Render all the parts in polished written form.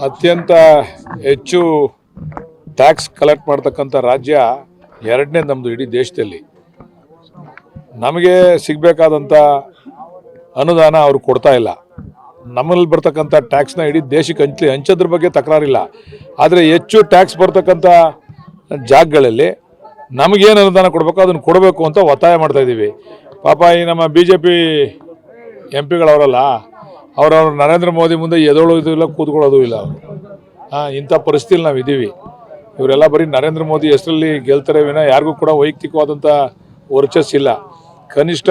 ಅತ್ಯಂತ ಹೆಚ್ಚು tax collect ಮಾಡ್ತಕ್ಕಂಥ ರಾಜ್ಯ ಎರಡನೇ ನಮ್ಮದು ಇಡೀ ದೇಶದಲ್ಲಿ. ನಮಗೆ ಸಿಗಬೇಕಾದಂಥ ಅನುದಾನ ಅವರು ಕೊಡ್ತಾ ಇಲ್ಲ. ನಮ್ಮಲ್ಲಿ ಬರ್ತಕ್ಕಂಥ ಟ್ಯಾಕ್ಸ್ನ ಇಡೀ ದೇಶಕ್ಕೆ ಹಂಚೋದ್ರ ಬಗ್ಗೆ ತಕರಾರಿಲ್ಲ. ಆದರೆ ಹೆಚ್ಚು ಟ್ಯಾಕ್ಸ್ ಬರ್ತಕ್ಕಂಥ ಜಾಗಗಳಲ್ಲಿ ನಮಗೇನು ಅನುದಾನ ಕೊಡಬೇಕು ಅದನ್ನು ಕೊಡಬೇಕು ಅಂತ ಒತ್ತಾಯ ಮಾಡ್ತಾಯಿದ್ದೀವಿ. ಪಾಪ ಈ ನಮ್ಮ BJP MP ಗಳವರಲ್ಲ, ಅವರವ್ರು ನರೇಂದ್ರ ಮೋದಿ ಮುಂದೆ ಎದೊಳೋದು ಇಲ್ಲ, ಕೂತ್ಕೊಳ್ಳೋದು ಇಲ್ಲ. ಅವರು ಇಂಥ ಪರಿಸ್ಥಿತಿಯಲ್ಲಿ ನಾವು ಇದ್ದೀವಿ. ಇವರೆಲ್ಲ ಬರೀ ನರೇಂದ್ರ ಮೋದಿ ಹೆಸರಲ್ಲಿ ಗೆಲ್ತಾರೆ ವಿನ ಯಾರಿಗೂ ಕೂಡ ವೈಯಕ್ತಿಕವಾದಂಥ ವರ್ಚಸ್ಸಿಲ್ಲ. ಕನಿಷ್ಠ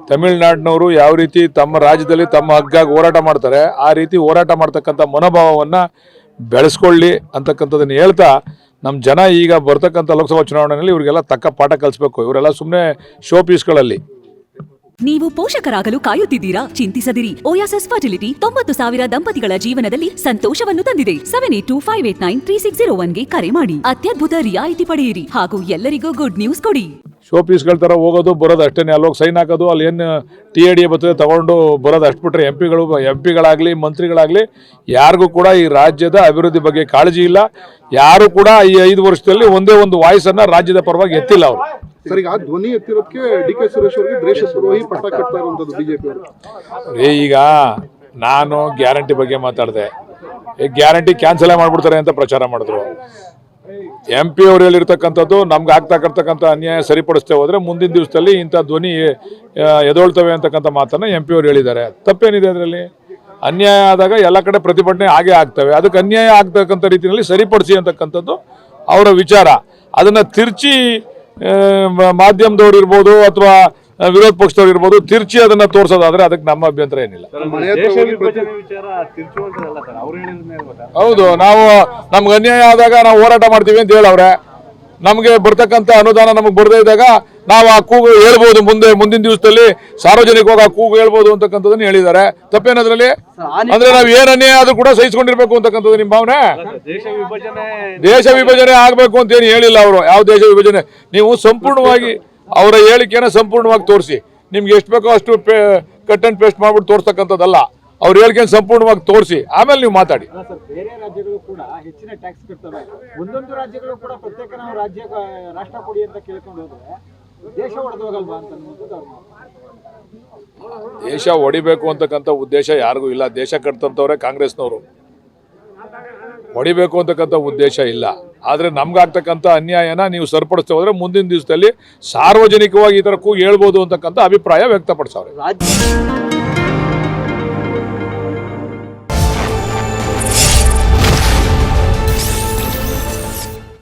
ತಮಿಳುನಾಡಿನವರು ಯಾವ ರೀತಿ ತಮ್ಮ ರಾಜ್ಯದಲ್ಲಿ ತಮ್ಮ ಹಕ್ಕಾಗಿ ಹೋರಾಟ ಮಾಡ್ತಾರೆ, ಆ ರೀತಿ ಹೋರಾಟ ಮಾಡ್ತಕ್ಕಂಥ ಮನೋಭಾವವನ್ನು ಬೆಳೆಸ್ಕೊಳ್ಳಿ ಅಂತಕ್ಕಂಥದ್ದನ್ನು ಹೇಳ್ತಾ, ನಮ್ಮ ಜನ ಈಗ ಬರ್ತಕ್ಕಂಥ ಲೋಕಸಭಾ ಚುನಾವಣೆಯಲ್ಲಿ ಇವರಿಗೆಲ್ಲ ತಕ್ಕ ಪಾಠ ಕಲಿಸ್ಬೇಕು. ಇವರೆಲ್ಲ ಸುಮ್ಮನೆ ಶೋ ಪೀಸ್ಗಳಲ್ಲಿ. ನೀವು ಪೋಷಕರಾಗಲು ಕಾಯುತ್ತಿದ್ದೀರಾ? ಚಿಂತಿಸದಿರಿ. ಓಯಾಸಿಸ್ ಫರ್ಟಿಲಿಟಿ 90,000 ದಂಪತಿಗಳ ಜೀವನದಲ್ಲಿ ಸಂತೋಷವನ್ನು ತಂದಿದೆ. 7825893601ಗೆ ಕರೆ ಮಾಡಿ. ಅತ್ಯದ್ಭುತ ರಿಯಾಯಿತಿ ಪಡೆಯಿರಿ ಹಾಗೂ ಎಲ್ಲರಿಗೂ ಗುಡ್ ನ್ಯೂಸ್ ಕೊಡಿ. ಶೋ ಪೀಸ್ಗಳ ಥರ ಹೋಗೋದು ಬರೋದು ಅಷ್ಟೇ. ಅಲ್ಲೋಗಿ ಸೈನ್ ಹಾಕೋದು, ಅಲ್ಲಿ ಏನು TAD ಬರ್ತದೆ ತಗೊಂಡು ಬರೋದು ಅಷ್ಟು ಬಿಟ್ಟರೆ MP ಗಳಾಗಲಿ ಮಂತ್ರಿಗಳಾಗಲಿ ಯಾರಿಗೂ ಕೂಡ ಈ ರಾಜ್ಯದ ಅಭಿವೃದ್ಧಿ ಬಗ್ಗೆ ಕಾಳಜಿ ಇಲ್ಲ. ಯಾರು ಕೂಡ ಈ 5 ವರ್ಷದಲ್ಲಿ ಒಂದೇ ಒಂದು ವಾಯ್ಸನ್ನು ರಾಜ್ಯದ ಪರವಾಗಿ ಎತ್ತಿಲ್ಲ ಅವರು. ಸರ್, ಈಗ ಧ್ವನಿ ಎತ್ತಿರೋದಕ್ಕೆ DK ಸುರೇಶ್ ಅವರಿಗೆ ದೇಶದ್ರೋಹಿ ಪಟ್ಟ ಕಟ್ತಾ ಇರುವಂಥದ್ದು BJP ಅವರು. ಈಗ ನಾನು ಗ್ಯಾರಂಟಿ ಬಗ್ಗೆ ಮಾತಾಡಿದೆ. ಗ್ಯಾರಂಟಿ ಕ್ಯಾನ್ಸಲೇ ಮಾಡಿಬಿಡ್ತಾರೆ ಅಂತ ಪ್ರಚಾರ ಮಾಡಿದ್ರು. MP ಅವರು ಹೇಳಿರ್ತಕ್ಕಂಥದ್ದು ನಮ್ಗೆ ಆಗ್ತಕ್ಕಂಥ ಅನ್ಯಾಯ ಸರಿಪಡಿಸ್ತೇ ಹೋದರೆ ಮುಂದಿನ ದಿವಸದಲ್ಲಿ ಇಂಥ ಧ್ವನಿ ಎದೊಳ್ತವೆ ಅಂತಕ್ಕಂಥ ಮಾತನ್ನು MP ಅವರು ಹೇಳಿದ್ದಾರೆ. ತಪ್ಪೇನಿದೆ ಅದರಲ್ಲಿ? ಅನ್ಯಾಯ ಆದಾಗ ಎಲ್ಲ ಕಡೆ ಪ್ರತಿಭಟನೆ ಆಗೇ ಆಗ್ತವೆ. ಅದಕ್ಕೆ ಅನ್ಯಾಯ ಆಗ್ತಕ್ಕಂಥ ರೀತಿಯಲ್ಲಿ ಸರಿಪಡಿಸಿ ಅಂತಕ್ಕಂಥದ್ದು ಅವರ ವಿಚಾರ. ಅದನ್ನು ತಿರ್ಚಿ ಮಾಧ್ಯಮದವ್ರು ಇರ್ಬೋದು ಅಥವಾ ವಿರೋಧ ಪಕ್ಷದವ್ರು ಇರ್ಬೋದು, ತಿರ್ಚಿ ಅದನ್ನ ತೋರಿಸೋದಾದ್ರೆ ಅದಕ್ಕೆ ನಮ್ಮ ಅಭ್ಯಂತರ ಏನಿಲ್ಲ. ಹೌದು, ನಾವು ನಮ್ಗೆ ಅನ್ಯಾಯ ಆದಾಗ ನಾವು ಹೋರಾಟ ಮಾಡ್ತೀವಿ ಅಂತ ಹೇಳವ್ರೆ. ನಮಗೆ ಬರ್ತಕ್ಕಂಥ ಅನುದಾನ ನಮಗೆ ಬರದೇ ಇದ್ದಾಗ ನಾವು ಆ ಕೂಗು ಹೇಳ್ಬೋದು, ಮುಂದಿನ ದಿವಸದಲ್ಲಿ ಸಾರ್ವಜನಿಕವಾಗಿ ಆ ಕೂಗು ಹೇಳ್ಬೋದು ಅಂತಕ್ಕಂಥದ್ದನ್ನು ಹೇಳಿದ್ದಾರೆ. ತಪ್ಪೇನದ್ರಲ್ಲಿ? ಅಂದ್ರೆ ನಾವು ಏನ್ ಅನ್ಯಾಯ ಆದ್ರೂ ಕೂಡ ಸಹಿಸ್ಕೊಂಡಿರ್ಬೇಕು ಅಂತಕ್ಕಂಥದ್ದು ನಿಮ್ಮ ಭಾವನೆ. ದೇಶ ವಿಭಜನೆ ಆಗ್ಬೇಕು ಅಂತ ಏನು ಹೇಳಿಲ್ಲ ಅವರು. ಯಾವ ದೇಶ ವಿಭಜನೆ? ನೀವು ಸಂಪೂರ್ಣವಾಗಿ ಅವರ ಹೇಳಿಕೆಯನ್ನು ಸಂಪೂರ್ಣವಾಗಿ ತೋರಿಸಿ. ನಿಮ್ಗೆ ಎಷ್ಟು ಬೇಕೋ ಅಷ್ಟು ಕಟ್ ಅಂಡ್ ಪೇಸ್ಟ್ ಮಾಡ್ಬಿಟ್ಟು ತೋರಿಸ್ತಕ್ಕಂಥದ್ದಲ್ಲ. ಅವ್ರ ಹೇಳಿಕೆಯನ್ನು ಸಂಪೂರ್ಣವಾಗಿ ತೋರಿಸಿ ಆಮೇಲೆ ನೀವು ಮಾತಾಡಿ. ಬೇರೆ ರಾಜ್ಯಗಳು ಕೂಡ ಹೆಚ್ಚಿನ ಟ್ಯಾಕ್ಸ್ ಕಟ್ತವೆ. ಒಂದೊಂದು ರಾಜ್ಯಗಳು ಕೂಡ ಪ್ರತ್ಯೇಕ ನಾವು ರಾಷ್ಟ್ರ ಕೊಡಿ ಅಂತ ಕೇಳ್ಕೊಂಡು ಹೋದ್ರೆ ದೇಶ ಒಡೆದೋಗಲ್ವಾ ಅಂತ ದೇಶ ಹೊಡಿಬೇಕು ಅಂತಕ್ಕಂಥ ಉದ್ದೇಶ ಯಾರಿಗೂ ಇಲ್ಲ. ದೇಶ ಕಟ್ತಂತವ್ರೆ ಕಾಂಗ್ರೆಸ್ನವರು. ಹೊಡಿಬೇಕು ಅಂತಕ್ಕಂಥ ಉದ್ದೇಶ ಇಲ್ಲ. ಆದರೆ ನಮ್ಗಾಗ್ತಕ್ಕಂಥ ಅನ್ಯಾಯನ ನೀವು ಸರಿಪಡಿಸ್ತಾ ಹೋದ್ರೆ ಮುಂದಿನ ದಿವಸದಲ್ಲಿ ಸಾರ್ವಜನಿಕವಾಗಿ ಈ ಥರ ಕೂಗಿ ಹೇಳ್ಬೋದು ಅಂತಕ್ಕಂಥ ಅಭಿಪ್ರಾಯ ವ್ಯಕ್ತಪಡಿಸವ್ರೆ.